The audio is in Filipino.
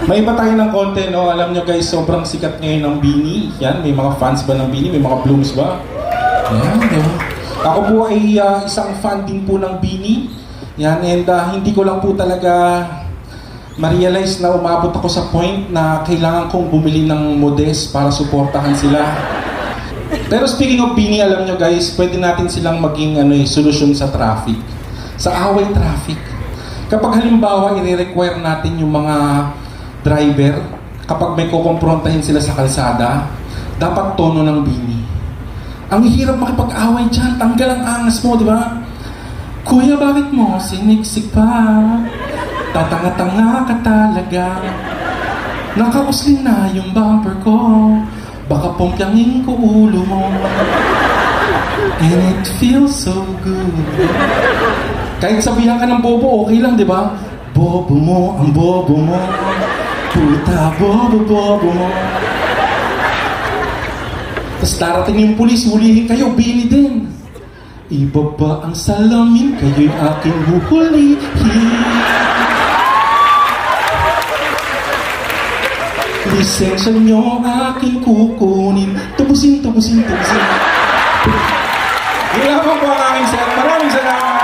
May iba tayo ng konti, no? Alam nyo guys, sobrang sikat ngayon ng Bini. Yan, may mga fans ba ng Bini? May mga blooms ba? Yan, di ba? Ako po ay isang fan din po ng Bini. Yan, and hindi ko lang po talaga ma-realize na umabot ako sa point na kailangan kong bumili ng Modest para suportahan sila. Pero speaking of Bini, alam nyo guys, pwede natin silang maging solusyon sa traffic. Sa away traffic. Kapag halimbawa, i-require natin yung mga driver, kapag may kukomprontahin sila sa kalsada, dapat tono ng Bini. Ang hirap makipag-away dyan, tanggal ang angas mo, di ba? Kuya, bakit mo siniksik pa? Tatanga-tanga ka talaga. Nakausling na yung bumper ko, baka pongkyangin ko ulo mo. And it feels so good. Kahit sabihan ka ng bobo, okay lang, di ba? Bobo mo, ang bobo mo. Puta, bobo, bobo mo. Tapos darating yung pulis, hulihin kayo, Bini din. Ibaba ang salamin, kayo'y aking huhulihin. Lisensya nyo aking kukunin. Tubusin. Yun lang po ang aking set. Maraming salamat.